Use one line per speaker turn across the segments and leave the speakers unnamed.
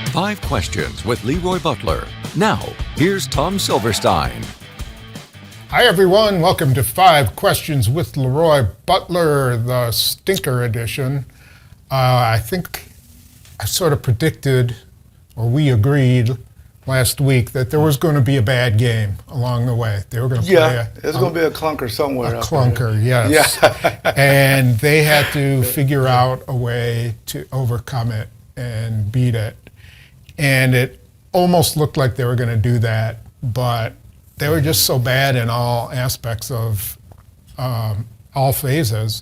5 Questions with LeRoy Butler. Now, here's Tom Silverstein.
Hi, everyone. Welcome to 5 Questions with LeRoy Butler, the stinker edition. I think I sort of predicted, or we agreed last week, that there was going to be a bad game along the way. They were going to play
there's going to be a clunker somewhere.
A clunker, yes.
Yeah.
And they had to figure out a way to overcome it and beat it. And it almost looked like they were going to do that, but they were just so bad in all aspects of all phases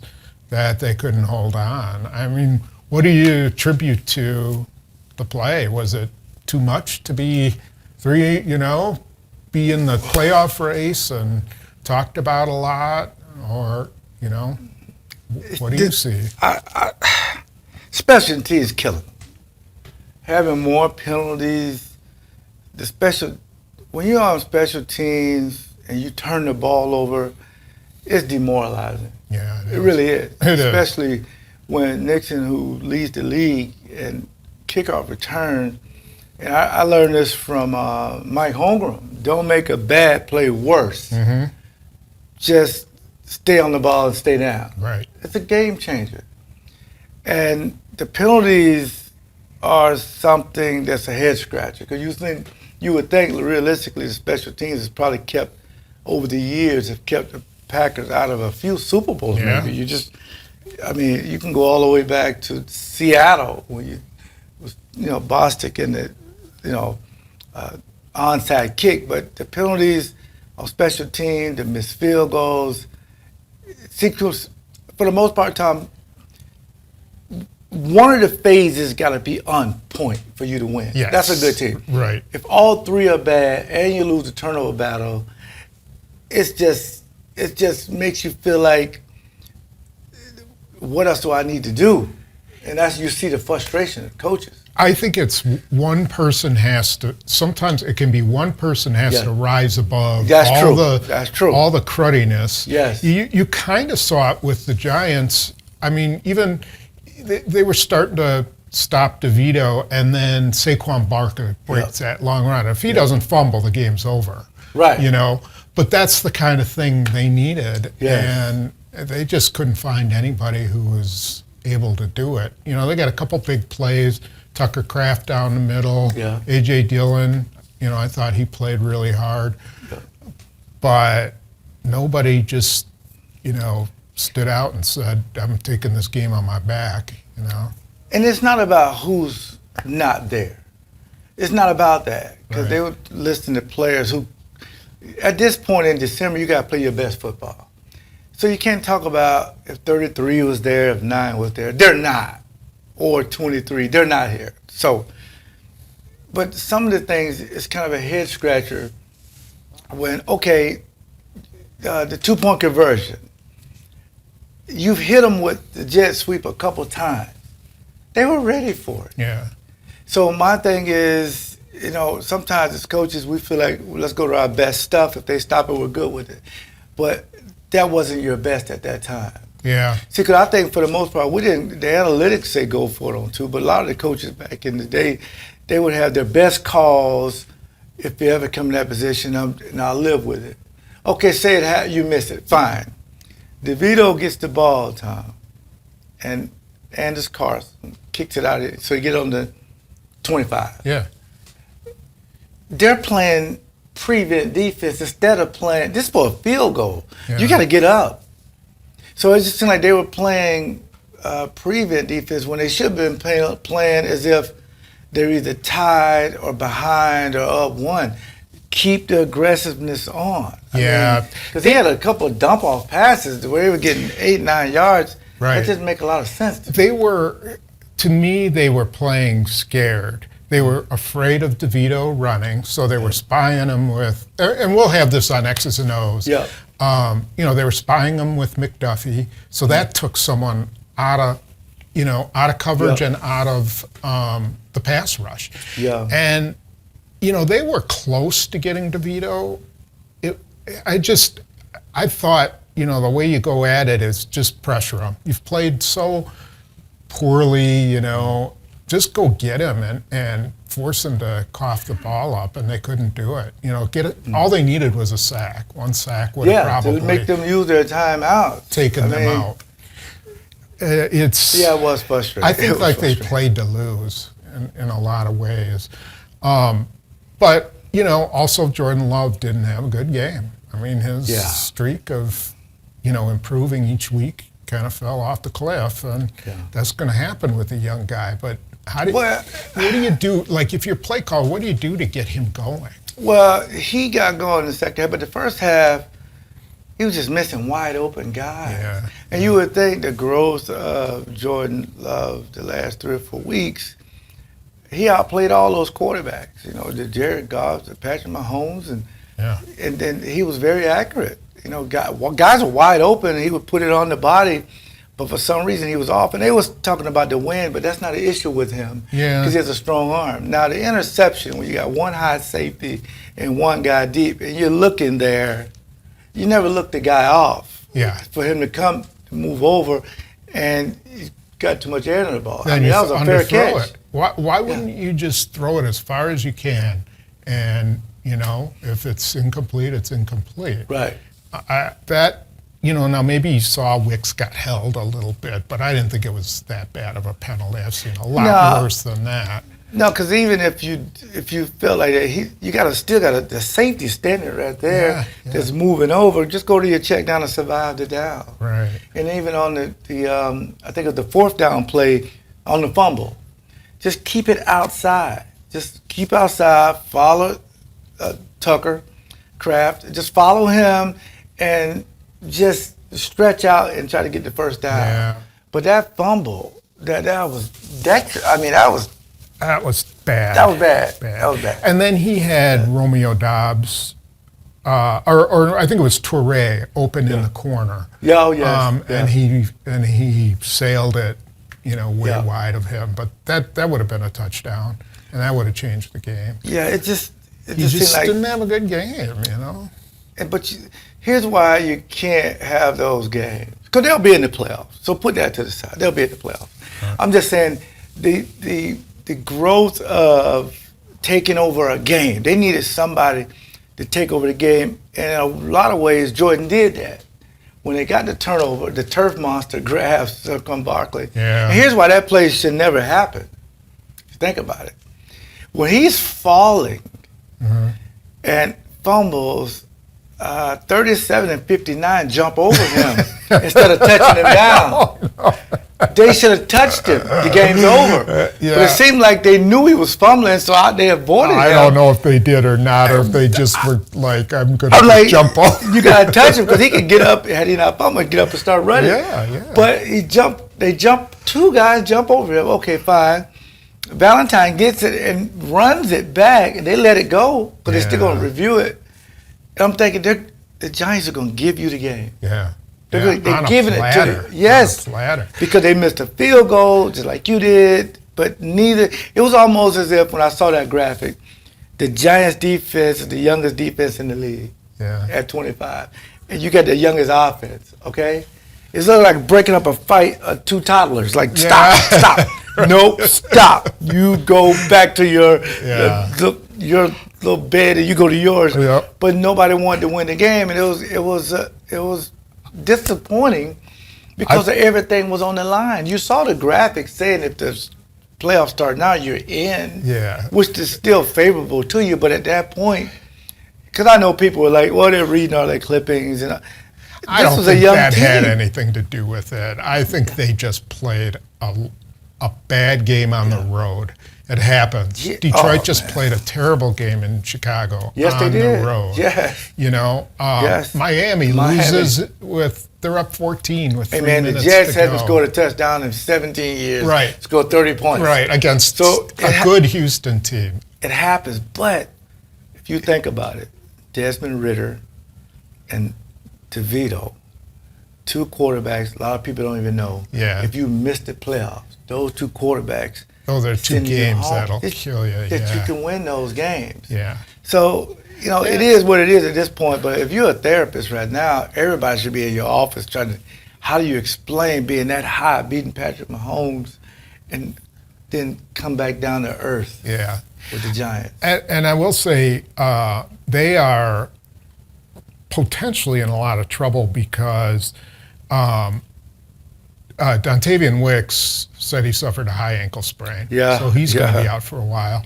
that they couldn't hold on. I mean, what do you attribute to the play? Was it too much to be be in the playoff race and talked about a lot? Or, what do you see?
Special teams killing. Having more penalties, when you're on special teams and you turn the ball over, it's demoralizing.
Yeah,
it really is.
Especially
when Nixon, who leads the league in kickoff return, and I learned this from Mike Holmgren. Don't make a bad play worse.
Mm-hmm.
Just stay on the ball and stay down.
Right.
It's a game changer. And the penalties are something that's a head scratcher, because you would think realistically the special teams has probably kept over the years have kept the Packers out of a few Super Bowls.
Yeah.
Maybe you can go all the way back to Seattle when you was Bostic in the onside kick, but the penalties on special teams, the missed field goals, for the most part, Tom, one of the phases got to be on point for you to win.
Yes.
That's a good team.
Right.
If all three are bad and you lose the turnover battle, it just makes you feel like, what else do I need to do? And you see the frustration of coaches.
I think it's one person sometimes it can be one person has to rise above
That's
all
true.
the all the cruddiness.
Yes.
You kind of saw it with the Giants. I mean, even they were starting to stop DeVito, and then Saquon Barkley breaks that long run. If he doesn't fumble, the game's over.
Right.
But that's the kind of thing they needed.
Yes.
And they just couldn't find anybody who was able to do it. They got a couple big plays. Tucker Kraft down the middle.
Yeah.
A.J. Dillon, I thought he played really hard.
Yeah.
But nobody just, stood out and said, I'm taking this game on my back,
And it's not about who's not there. It's not about that. Because
Right.
they were listing the players who, at this point in December, you got to play your best football. So you can't talk about if 33 was there, if 9 was there. They're not. Or 23, they're not here. So, but some of the things, it's kind of a head scratcher when, the 2-point conversion. You've hit them with the jet sweep a couple times. They were ready for it.
Yeah.
So my thing is, sometimes as coaches, we feel like, well, let's go to our best stuff. If they stop it, we're good with it. But that wasn't your best at that time.
Yeah.
See, because I think for the most part, the analytics say go for it on 2, but a lot of the coaches back in the day, they would have their best calls if they ever come in that position, and I'll live with it. Okay, say you miss it, fine. DeVito gets the ball, Tom, and Anders Carson kicks it out of it, so you get on the 25.
Yeah.
They're playing prevent defense instead of playing, this is for a field goal.
Yeah.
You got to get up. So it just seemed like they were playing prevent defense when they should have been playing as if they're either tied or behind or up 1. Keep the aggressiveness on. Because he had a couple of dump-off passes where they were getting 8, 9 yards.
Right.
That didn't make a lot of sense to me.
They were playing scared. They were afraid of DeVito running, so they were spying him with, and we'll have this on X's and O's.
Yeah.
They were spying him with McDuffie, so that took someone out of coverage and out of the pass rush.
Yeah.
And, they were close to getting DeVito. I thought, the way you go at it is just pressure him. You've played so poorly, just go get him and force him to cough the ball up, and they couldn't do it. You know, all they needed was a sack. One sack would have probably
to make them use their timeout,
taken them out. It
was frustrating.
I think they played to lose in a lot of ways, but you know, also Jordan Love didn't have a good game. I mean, his streak of improving each week kind of fell off the cliff, and that's going to happen with a young guy. But what do you do? Like, if you're play call, what do you do to get him going?
Well, he got going in the second half, but the first half, he was just missing wide open guys.
Yeah.
And you would think the growth of Jordan Love the last 3 or 4 weeks, he outplayed all those quarterbacks. You know, the Jared Goff, the Patrick Mahomes, and then he was very accurate. You know, guys were wide open, and he would put it on the body, but for some reason he was off. And they was talking about the wind, but that's not an issue with him because he has a strong arm. Now, the interception, when you got one high safety and one guy deep, and you're looking there, you never look the guy off.
Yeah.
For him to move over, and he got too much air in the ball.
Then
that was a fair catch.
Why wouldn't you just throw it as far as you can, and if it's incomplete, it's incomplete.
Right.
Now maybe you saw Wicks got held a little bit, but I didn't think it was that bad of a penalty. I've seen a lot worse than that.
No, because even if you feel like that, you still got the safety standard right there that's moving over. Just go to your check down and survive the down.
Right.
And even on the I think of the 4th down play on the fumble, just keep it outside. Just keep outside. Follow Tucker, Kraft. Just follow him and just stretch out and try to get the first down.
Yeah.
But that fumble, that was bad.
That was bad.
That was bad.
And then he had Romeo Dobbs, or I think it was Touré, open in the corner. And he sailed it, way wide of him. But that would have been a touchdown, and that would have changed the game.
Yeah, it just
didn't have a good game,
But here's why you can't have those games, because they'll be in the playoffs. So put that to the side. They'll be in the playoffs. Right. I'm just saying the growth of taking over a game. They needed somebody to take over the game. And in a lot of ways, Jordan did that. When they got the turnover, the turf monster grabbed Saquon Barkley.
Yeah.
And here's why that play should never happen. Think about it. When he's falling and fumbles, 37 and 59 jump over him instead of touching him down.
Oh, no.
They should have touched him. The game's over. But it seemed like they knew he was fumbling, so they avoided him.
I don't know if they did or not, or if they just were like, I'm going to jump off.
You got to touch him because he could get up, had he not fumbled, get up and start running.
Yeah.
But they jumped, 2 guys jump over him. Okay, fine. Valentine gets it and runs it back, and they let it go because they're still going to review it. And I'm thinking the Giants are going to give you the game.
Yeah.
They're giving it to you.
Yes.
Because they missed a field goal just like you did. But neither. It was almost as if when I saw that graphic, the Giants defense is the youngest defense in the league at 25. And you got the youngest offense, okay? It's like breaking up a fight of 2 toddlers. Like, stop. Nope, stop. You go back to your little bed and you go to yours.
Yep.
But nobody wanted to win the game, and it was disappointing because everything was on the line. You saw the graphic saying if the playoffs start now, you're in, which is still favorable to you. But at that point, because I know people were like, well, they're reading all their clippings. And
I don't think that had anything to do with it. I think they just played a bad game on the road. It happens. Detroit just played a terrible game in Chicago on the road.
Yes.
Miami loses they're up 14 with 3 minutes to go.
The Jets haven't scored a touchdown in 17 years.
Right.
Scored 30 points.
Right, against a good Houston team.
It happens, but if you think about it, Desmond Ridder and DeVito, 2 quarterbacks, a lot of people don't even know.
Yeah.
If you miss the playoffs, those 2 quarterbacks.
Those are 2 games that'll kill you.
That you can win those games.
Yeah.
So, it is what it is at this point. But if you're a therapist right now, everybody should be in your office trying to, how do you explain being that high, beating Patrick Mahomes, and then come back down to earth.
Yeah.
With the Giants.
And I will say they are potentially in a lot of trouble because Dontavian Wicks said he suffered a high ankle sprain.
Yeah.
So he's going to be out for a while.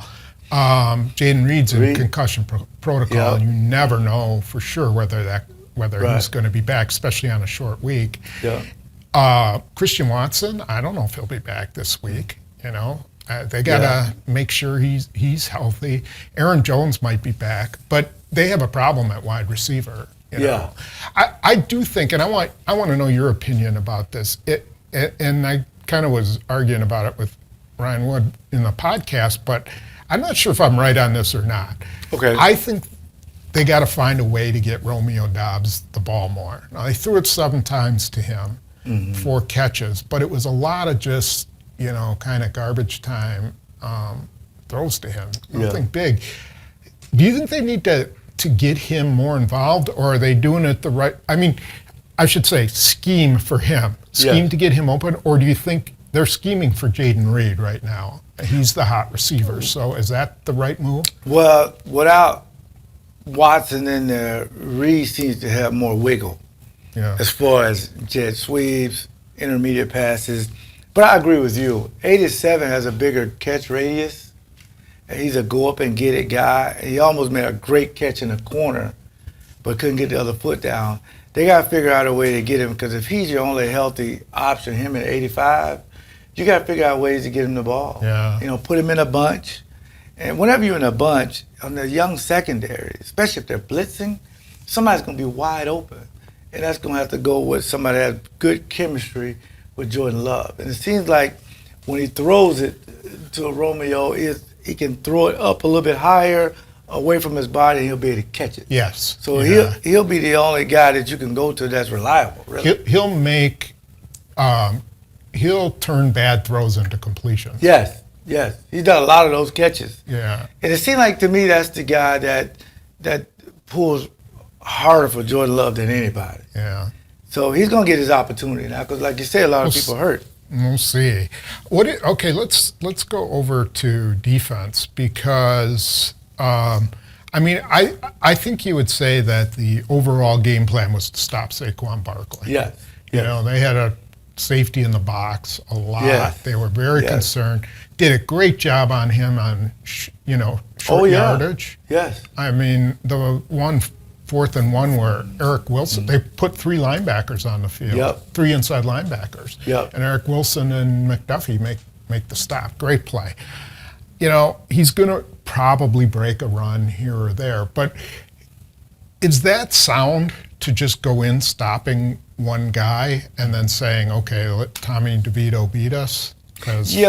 Jaden Reed's in concussion protocol, and you never know for sure whether he's going to be back, especially on a short week.
Yeah.
Christian Watson, I don't know if he'll be back this week. They got to make sure he's healthy. Aaron Jones might be back, but they have a problem at wide receiver. I do think, and I want to know your opinion about this. And I kind of was arguing about it with Ryan Wood in the podcast, but I'm not sure if I'm right on this or not.
Okay.
I think they got to find a way to get Romeo Doubs the ball more. Now, they threw it 7 times to him, 4 catches, but it was a lot of just, kind of garbage time throws to him. Nothing big. Do you think they need to get him more involved, or are they doing it the right? I mean, I should say scheme for him, to get him open, or do you think they're scheming for Jaden Reed right now? He's the hot receiver, so is that the right move?
Well, without Watson in there, Reed seems to have more wiggle as far as jet sweeps, intermediate passes. But I agree with you. 87 has a bigger catch radius. He's a go up and get it guy. He almost made a great catch in the corner, but couldn't get the other foot down. They got to figure out a way to get him, because if he's your only healthy option, him at 85, you got to figure out ways to get him the ball.
Yeah.
Put him in a bunch. And whenever you're in a bunch, on the young secondary, especially if they're blitzing, somebody's going to be wide open. And that's going to have to go with somebody that has good chemistry with Jordan Love. And it seems like when he throws it to Romeo, he can throw it up a little bit higher, away from his body, and he'll be able to catch it.
Yes.
So he'll be the only guy that you can go to that's reliable, really.
He'll turn bad throws into completions.
Yes. He's done a lot of those catches.
Yeah.
And it seems like to me that's the guy that pulls harder for Jordan Love than anybody.
Yeah.
So he's going to get his opportunity now, because like you say, a lot of people hurt.
We'll see. Let's go over to defense, because I think you would say that the overall game plan was to stop Saquon Barkley.
Yes.
They had a safety in the box a lot.
Yes.
They were very concerned. Did a great job on him on short yardage.
Yes.
I mean, the 4th and 1 where Eric Wilson, they put 3 linebackers on the field, 3 inside linebackers. And Eric Wilson and McDuffie make the stop. Great play. He's going to probably break a run here or there, but is that sound to just go in stopping one guy and then saying, okay, let Tommy DeVito beat us? Because he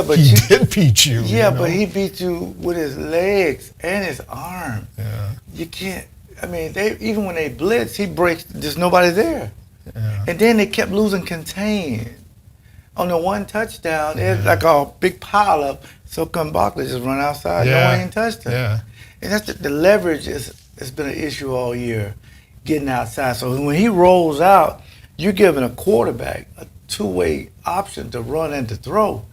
did beat you.
Yeah, but he beat you with his legs and his arm.
Yeah.
You can't. I mean, even when they blitz, he breaks. There's nobody there.
Yeah.
And then they kept losing contain. On the one touchdown, it's like a big pile up. So come Barkley just run outside. No one even touched him.
Yeah.
And that's the leverage has been an issue all year, getting outside. So when he rolls out, you're giving a quarterback a 2-way option to run and to throw.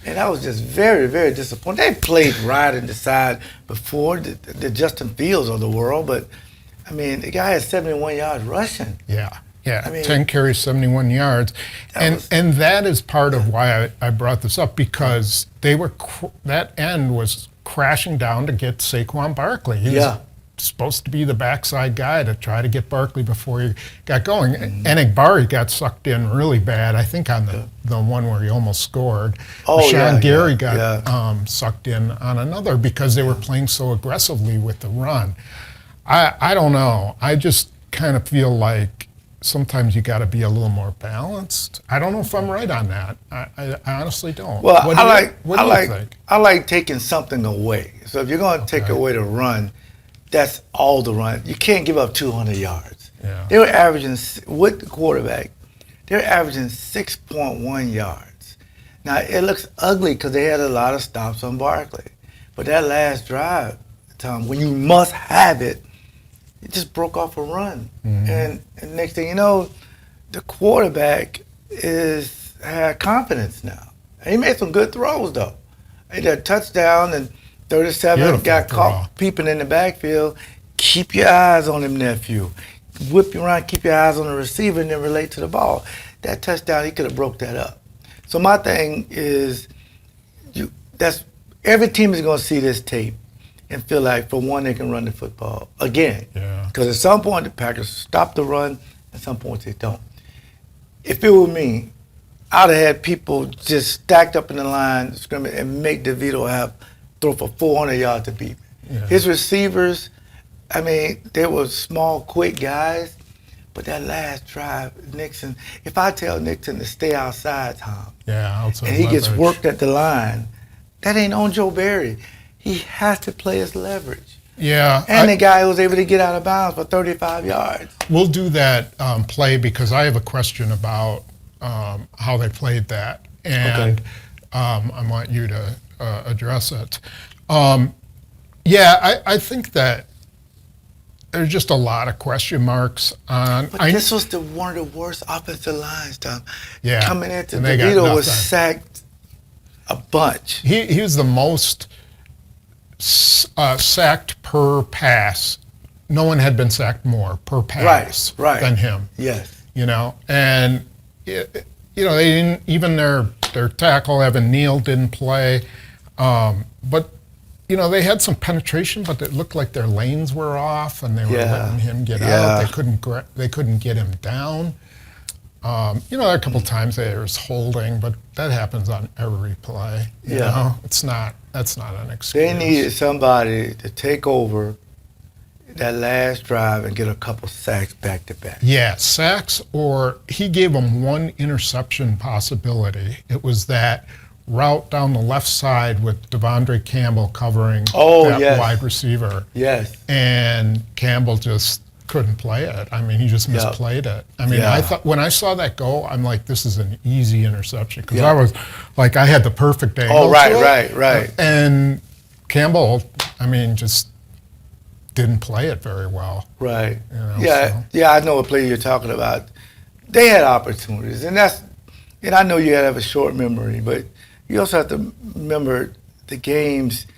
And that was just very, very disappointing. They played right and decide before the Justin Fields of the world, but I mean, the guy had 71 yards rushing.
Yeah.
I mean,
10 carries, 71 yards. And that is part of why I brought this up, because that end was crashing down to get Saquon Barkley. He was supposed to be the backside guy to try to get Barkley before he got going. Enagbari got sucked in really bad, I think, on the one where he almost scored. Sean Gary got sucked in on another because they were playing so aggressively with the run. I don't know. I just kind of feel like sometimes you got to be a little more balanced. I don't know if I'm right on that. I honestly don't.
Well,
What do you think?
I like taking something away. So if you're going to take away the run, that's all the run. You can't give up 200 yards.
Yeah.
They were averaging, with the quarterback, they were averaging 6.1 yards. Now, it looks ugly because they had a lot of stops on Barkley. But that last drive, Tom, when you must have it, it just broke off a run. And next thing you know, the quarterback had confidence now. He made some good throws, though. a touchdown and 37
Beautiful
got
throw.
caught peeping in the backfield. Keep your eyes on him, nephew. Whip you around, keep your eyes on the receiver, and then relate to the ball. That touchdown, he could have broke that up. So my thing is, every team is going to see this tape and feel like, for one, they can run the football again.
Yeah.
Because at some point, the Packers stop the run, at some points they don't. If it were me, I'd have had people just stacked up in the line, scrimmage, and make DeVito throw for 400 yards to beat me.
Yeah.
His receivers, I mean, they were small, quick guys, but that last drive, Nixon, if I tell Nixon to stay outside, Tom,
outside
and he gets
leverage.
worked at the line, that ain't on Joe Barry. He has to play his leverage.
Yeah.
And the guy who was able to get out of bounds for 35 yards.
We'll do that play because I have a question about how they played that, and I want you to address it. I think that there's just a lot of question marks on.
But this was one of the worst offensive lines, Tom.
Yeah,
Coming into
and they got
DeVito was
nothing.
sacked a bunch.
He was the most sacked per pass. No one had been sacked more per pass than him.
Yes.
And they didn't, even their tackle Evan Neal didn't play, but they had some penetration, but it looked like their lanes were off, and they were letting him get out. They couldn't get him down. A couple times there was holding, but that happens on every play. That's not an excuse.
They needed somebody to take over that last drive and get a couple sacks back to back.
Yeah, sacks, or he gave them one interception possibility. It was that route down the left side with Devondre Campbell covering that wide receiver.
Yes.
And Campbell just couldn't play it. I mean, he just misplayed it. I mean, I thought when I saw that go, I'm like, this is an easy interception, because I was like, I had the perfect angle.
Oh, right.
And Campbell, I mean, just didn't play it very well.
Right. I know what play you're talking about. They had opportunities, and I know you have a short memory, but you also have to remember the games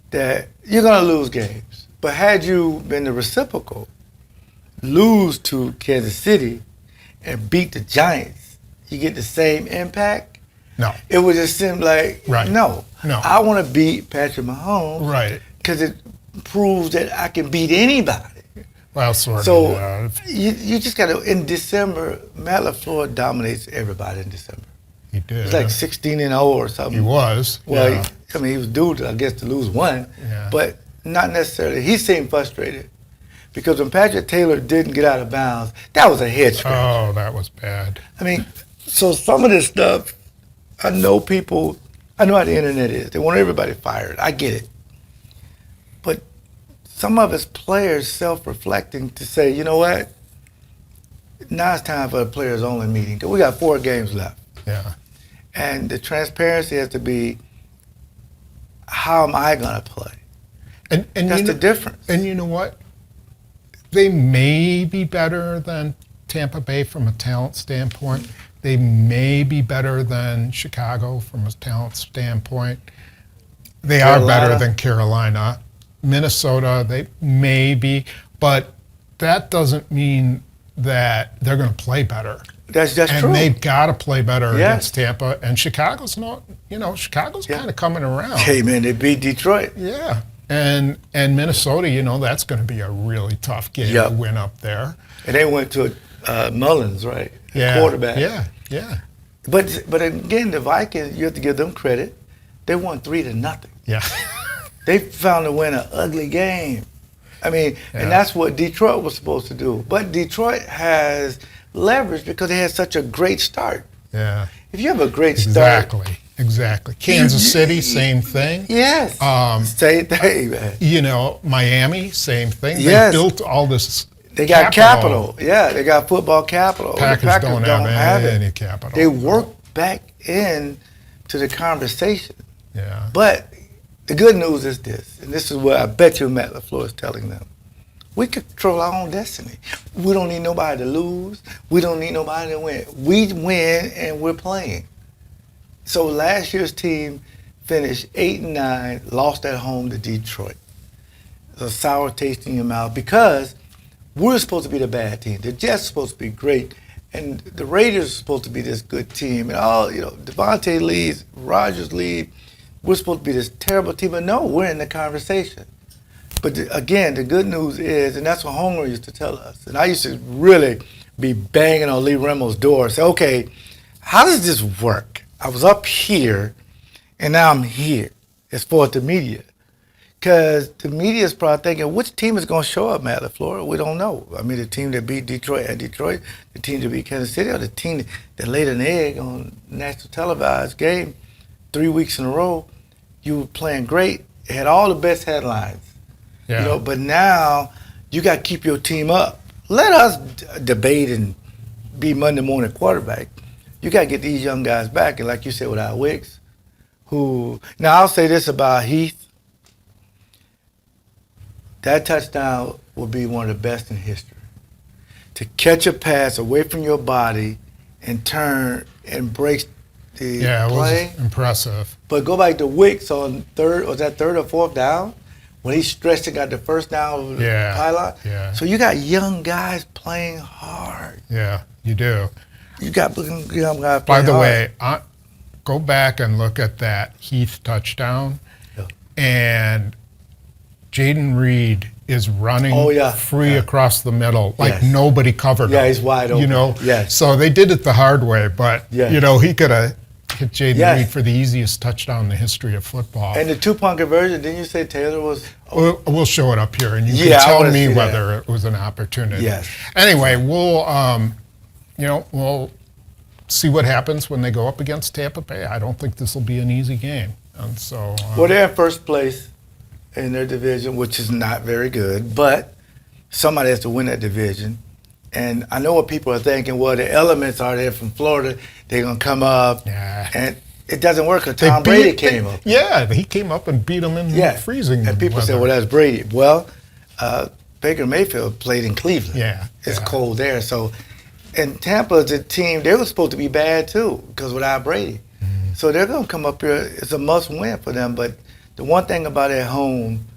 that you're going to lose games. But had you been the reciprocal, lose to Kansas City and beat the Giants, you get the same impact?
No.
It would just seem like, no. I want to beat Patrick Mahomes.
Right.
Because it proves that I can beat anybody.
Well, sort of.
So you just got to, in December, Matt LaFleur dominates everybody in December.
He did.
It's like 16-0 or something.
He was.
Well, he was due to, I guess, to lose one, but not necessarily. He seemed frustrated because when Patrick Taylor didn't get out of bounds, that was a head scratcher.
Oh, that was bad.
I mean, so some of this stuff, I know how the internet is. They want everybody fired. I get it. But some of us players self-reflecting to say, you know what? Now it's time for a players-only meeting because we got 4 games left.
Yeah.
And the transparency has to be, how am I going to play?
And
that's the difference.
And you know what? They may be better than Tampa Bay from a talent standpoint. They may be better than Chicago from a talent standpoint. They are better than Carolina. Minnesota, they may be. But that doesn't mean that they're going to play better.
That's true.
And they've got to play better against Tampa. And Chicago's kind of coming around.
Hey, man, they beat Detroit.
Yeah. And Minnesota, that's going to be a really tough game to win up there.
And they went to Mullins, right?
Yeah.
Quarterback.
Yeah.
But again, the Vikings, you have to give them credit. They won 3-0.
Yeah.
They found a win an ugly game. I mean, and that's what Detroit was supposed to do. But Detroit has leverage because they had such a great start.
Yeah.
If you have a great start.
Exactly. Kansas City, same thing.
Yes. Same thing, man.
Miami, same thing.
Yes.
They built all this.
They got capital. Yeah, they got football capital.
Packers don't have any capital.
They work back in to the conversation.
Yeah.
But the good news is this, and this is what I bet you Matt LaFleur is telling them. We control our own destiny. We don't need nobody to lose. We don't need nobody to win. We win and we're playing. So last year's team finished 8-9, lost at home to Detroit. A sour taste in your mouth because we're supposed to be the bad team. The Jets are supposed to be great, and the Raiders are supposed to be this good team. And all, Devontae leads, Rodgers lead. We're supposed to be this terrible team, but no, we're in the conversation. But again, the good news is, and that's what Homer used to tell us, and I used to really be banging on Lee Remo's door and say, okay, how does this work? I was up here, and now I'm here as far as the media. Because the media is probably thinking, which team is going to show up, Matt LaFleur? We don't know. I mean, the team that beat Detroit at Detroit, the team that beat Kansas City, or the team that laid an egg on national televised game 3 weeks in a row. You were playing great, had all the best headlines.
Yeah.
But now you got to keep your team up. Let us debate and be Monday morning quarterback. You got to get these young guys back. And like you said, without Wicks, now I'll say this about Heath. That touchdown will be one of the best in history. To catch a pass away from your body and turn and break the play.
It was impressive.
But go back to Wicks on third or fourth down when he stretched and got the first down of the pylon.
Yeah.
So you got young guys playing hard.
Yeah, you do.
You got young guys playing hard.
By the way, go back and look at that Heath touchdown, and Jaden Reed is running free across the middle like nobody covered him.
Yeah, he's wide open.
So they did it the hard way, but he could have hit Jaden Reed for the easiest touchdown in the history of football.
And the 2-point conversion, didn't you say Taylor was?
We'll show it up here, and you can tell me whether it was an opportunity.
Yes.
Anyway, we'll see what happens when they go up against Tampa Bay. I don't think this will be an easy game, and so.
Well, they're in first place in their division, which is not very good, but somebody has to win that division. And I know what people are thinking, well, the elements are there from Florida, they're going to come up.
Yeah.
And it doesn't work because Tom Brady came up.
Yeah, he came up and beat them in freezing
And people
weather.
say, well, that's Brady. Well, Baker Mayfield played in Cleveland.
Yeah.
It's cold there. So, and Tampa's a team, they were supposed to be bad too because without Brady. Mm-hmm. So they're going to come up here. It's a must win for them, but the one thing about at home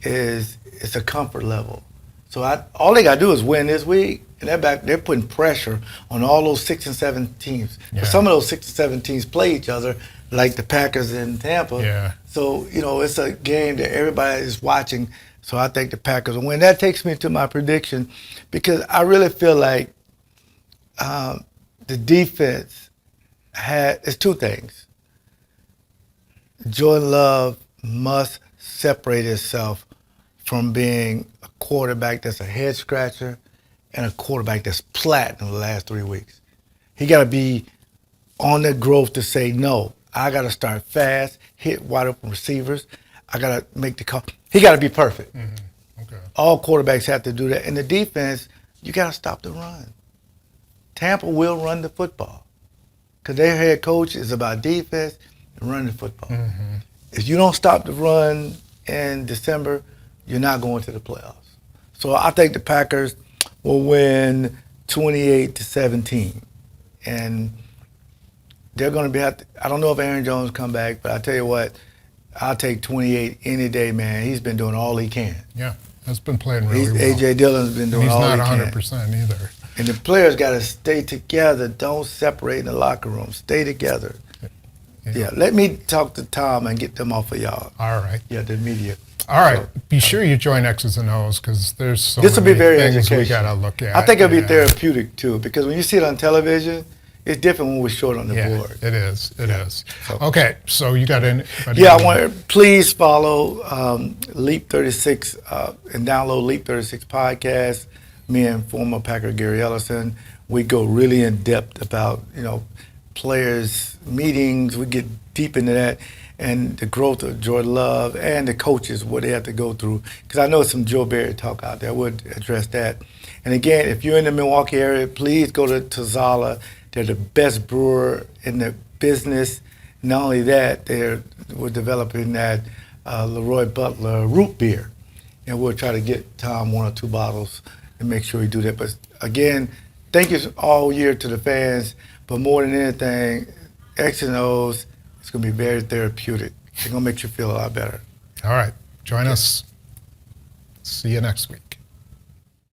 is it's a comfort level. So all they got to do is win this week, and they're putting pressure on all those 6 and 7 teams.
Yeah.
But some of those 6 and 7 teams play each other, like the Packers and Tampa.
Yeah.
So, it's a game that everybody is watching. So I think the Packers will win. That takes me to my prediction because I really feel like the defense it's two things. Jordan Love must separate itself from being a quarterback that's a head scratcher and a quarterback that's platinum in the last 3 weeks. He got to be on the growth to say, no, I got to start fast, hit wide open receivers. I got to make the call. He got to be perfect.
Mm-hmm. Okay.
All quarterbacks have to do that. In the defense, you got to stop the run. Tampa will run the football because their head coach is about defense and running the football.
Mm-hmm.
If you don't stop the run in December, you're not going to the playoffs. So I think the Packers will win 28-17. And they're going to be I don't know if Aaron Jones come back, but I tell you what, I'll take 28 any day, man. He's been doing all he can.
Yeah, has been playing really well.
A.J. Dillon's been doing all he can.
He's not 100% either.
And the players got to stay together. Don't separate in the locker room. Stay together. Yeah, let me talk to Tom and get them off of y'all.
All right.
Yeah, the media.
All right. Be sure you join X's and O's because there's so
this will
many
be very
things
educational.
we got to look at.
I think it'll be therapeutic too because when you see it on television, it's different when we're short on the board.
It is. It is. So, okay, so you got anybody?
Yeah, I want to please follow Leap 36 and download Leap 36 podcast. Me and former Packer Gary Ellison, we go really in depth about players meetings. We get deep into that and the growth of Jordan Love and the coaches, what they have to go through. Because I know some Joe Barry talk out there. I would address that. And again, if you're in the Milwaukee area, please go to Tazala. They're the best brewer in the business. Not only that, we're developing that LeRoy Butler root beer. And we'll try to get Tom 1 or 2 bottles and make sure we do that. But again, thank you all year to the fans. But more than anything, X and O's, it's going to be very therapeutic. They're going to make you feel a lot better.
All right. Join us. See you next week.